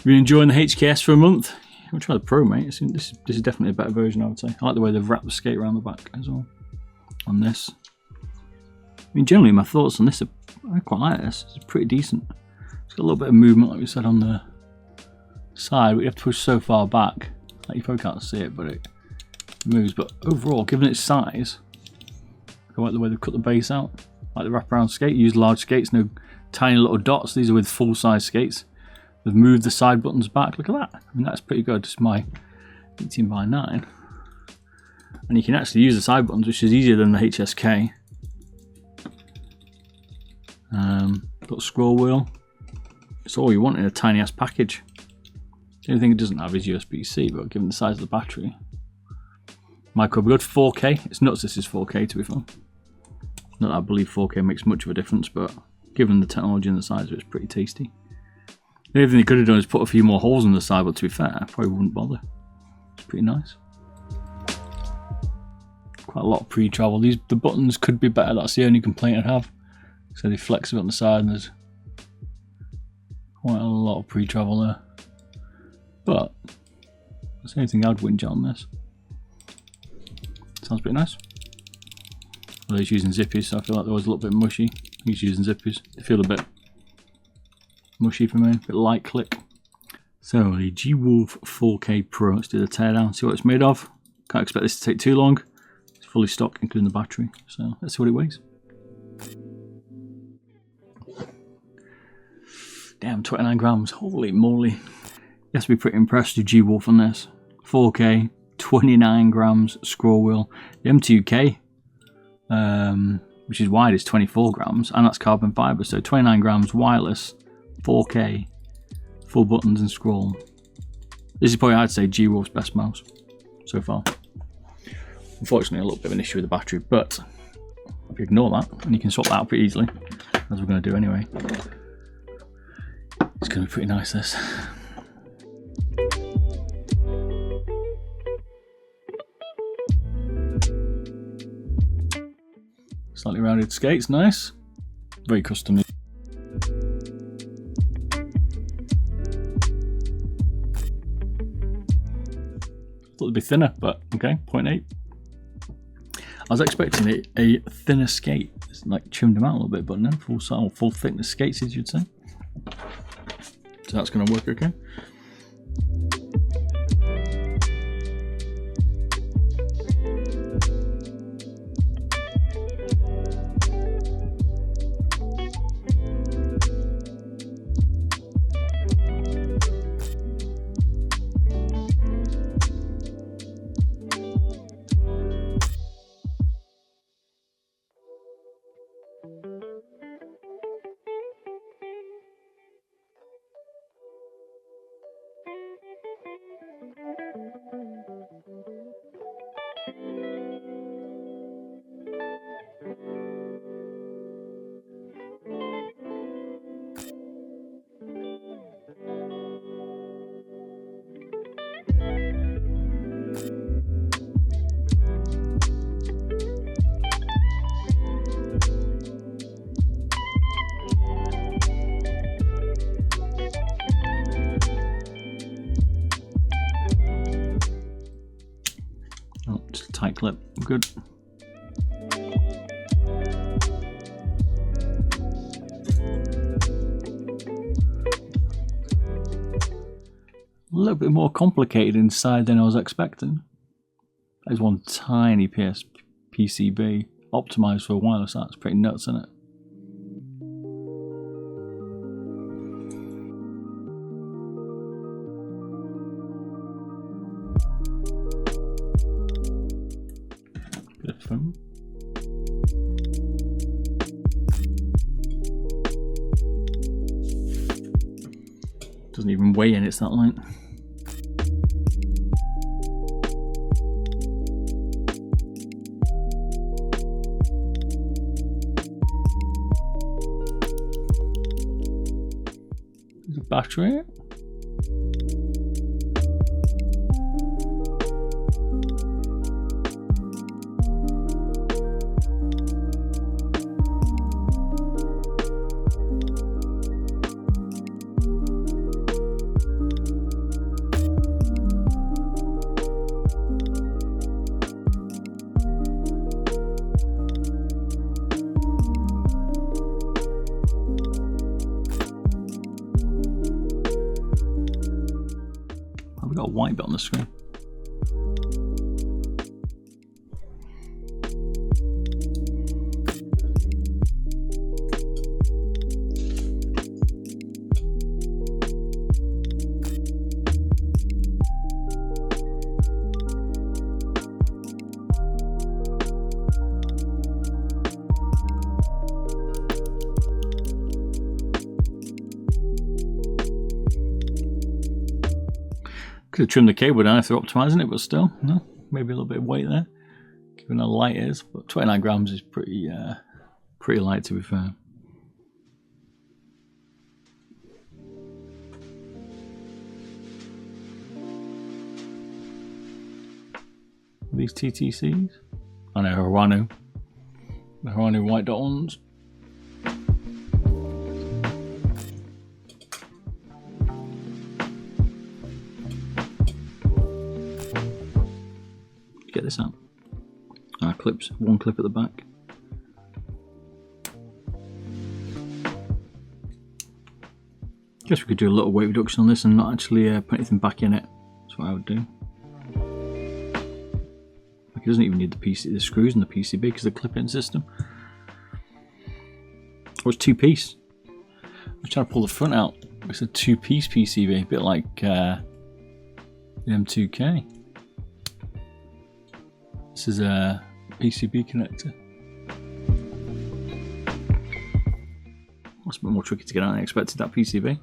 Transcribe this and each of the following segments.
Been enjoying the HKS for a month. I'll try the Pro, mate. This is definitely a better version, I would say. I like the way they've wrapped the skate around the back as well on this. I mean, generally my thoughts on this are, I quite like this. It's pretty decent. It's got a little bit of movement, like we said, on the side, but you have to push so far back. Like, you probably can't see it, but it moves. But overall, given its size, I like the way they've cut the base out. Like the wraparound skate, use large skates, no tiny little dots. These are with full-size skates. They've moved the side buttons back. Look at that. I mean, that's pretty good. It's my 18x9. And you can actually use the side buttons, which is easier than the HSK. Got a scroll wheel. It's all you want in a tiny ass package. The only thing it doesn't have is USB-C, but given the size of the battery, micro good. 4K. It's nuts this is 4K, to be fair. Not that I believe 4K makes much of a difference, but given the technology and the size of it, it's pretty tasty. The only thing they could have done is put a few more holes on the side, but to be fair, I probably wouldn't bother. It's pretty nice. Quite a lot of pre-travel. The buttons could be better. That's the only complaint I'd have. So they flex a bit on the side, and there's quite a lot of pre-travel there. But that's the only thing I'd whinge on this. Sounds pretty nice. Although he's using zippies, so I feel like they're always a little bit mushy. He's using zippies. They feel a bit mushy for me, a bit light click. So the G-Wolves 4K Pro. Let's do the teardown, see what it's made of. Can't expect this to take too long. It's fully stock, including the battery. So let's see what it weighs. Damn, 29 grams. Holy moly. You have to be pretty impressed with G-Wolf on this. 4K, 29 grams scroll wheel. The M2K, which is wide, is 24 grams, and that's carbon fiber. So 29 grams wireless, 4K, full buttons and scroll. This is probably, I'd say, G-Wolf's best mouse so far. Unfortunately, a little bit of an issue with the battery, but if you ignore that, and you can swap that out pretty easily, as we're going to do anyway, it's going to be pretty nice, this. Slightly rounded skates, nice. Very custom. Thought it'd be thinner, but okay, 0.8. I was expecting a thinner skate. It's like trimmed them out a little bit, but no, full thickness skates, as you'd say. So that's going to work okay. Oh, just a tight clip. Good. A little bit more complicated inside than I was expecting. There's one tiny PCB optimized for a wireless. That's pretty nuts, isn't it? Bit of foam. Doesn't even weigh in, it's that light. There's a battery. bit on the screen. Could have trimmed the cable down if they're optimizing it, but still, no, maybe a little bit of weight there, given how light it is. But 29 grams is pretty light, to be fair. These TTCs? I know, Hirano. The Hirano white dot ones. Get this out. Clips, one clip at the back. Guess we could do a little weight reduction on this and not actually put anything back in it. That's what I would do. Like, it doesn't even need the screws in the PCB because the clip-in system. Oh, it's two-piece. I'm trying to pull the front out. It's a two-piece PCB, a bit like the M2K. This is a PCB connector. That's a bit more tricky to get out than I expected, that PCB.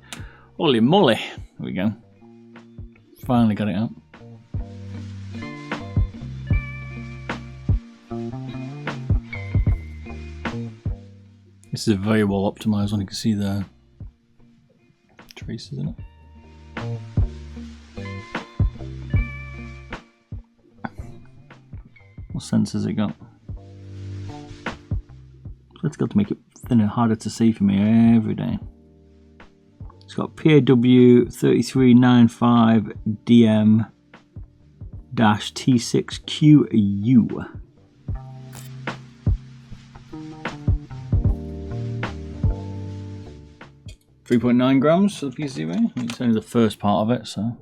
Holy moly! There we go. Finally got it out. This is a very well optimized one. You can see the traces in it. What sensors has it got? Let's go to make it thinner, harder to see for me every day. It's got PAW3395DM-T6QU. .9 grams for the PCB. It's only the first part of it, so.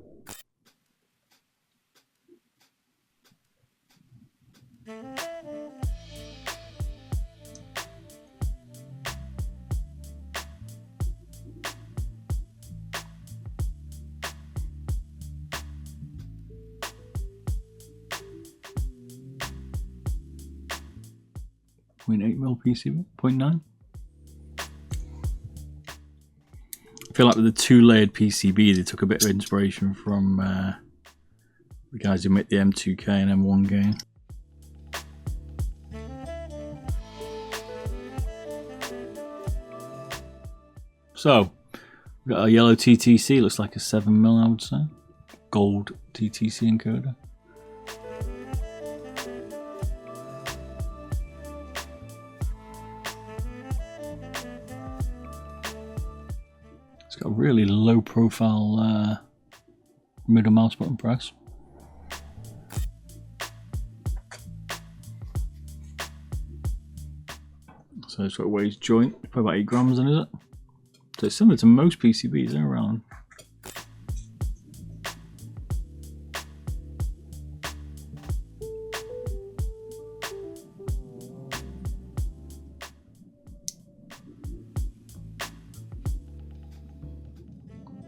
.8mm PCB, 0.9. I feel like with the two-layered PCB, they took a bit of inspiration from the guys who make the M2K and M1 game. So, we've got a yellow TTC, looks like a 7mm, I would say. Gold TTC encoder. It's got a really low profile middle mouse button press. So it's got a weighs joint, probably about 8 grams in, is it? So it's similar to most PCBs, they're around.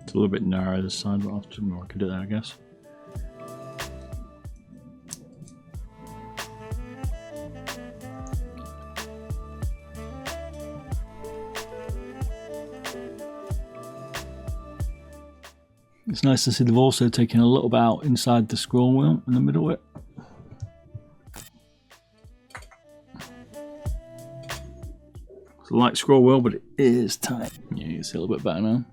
It's a little bit narrow this side, but I'll have to I can do that, I guess. It's nice to see they've also taken a little bit out inside the scroll wheel in the middle of it. It's a light scroll wheel, but it is tight. Yeah, you can see a little bit better now.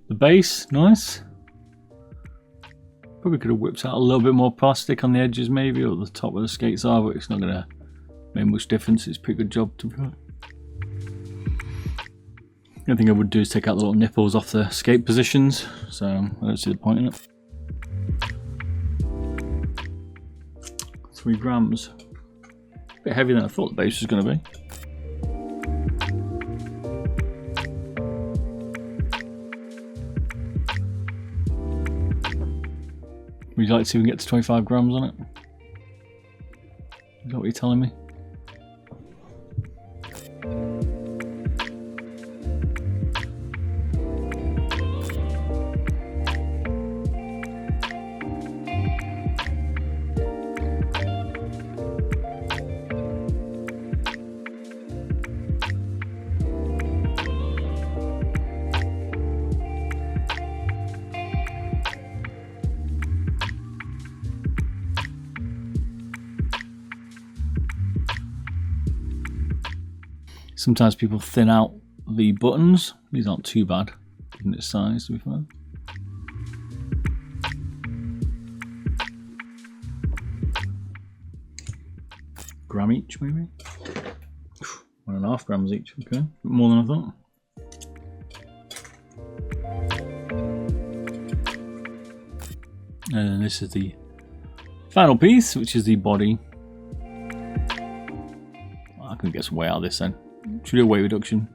The base, nice. Probably could have whipped out a little bit more plastic on the edges maybe, or the top where the skates are, but it's not going to make much difference. It's a pretty good job to be honest. The only thing I would do is take out the little nipples off the skate positions, so I don't see the point in it. 3 grams. A bit heavier than I thought the base was going to be. Would you like to see if we can get to 25 grams on it? Is that what you're telling me? Sometimes people thin out the buttons. These aren't too bad in its size, to be fair. Gram each, maybe? 1.5 grams each, okay. More than I thought. And this is the final piece, which is the body. I can get some weight out of this then. Should we do a weight reduction?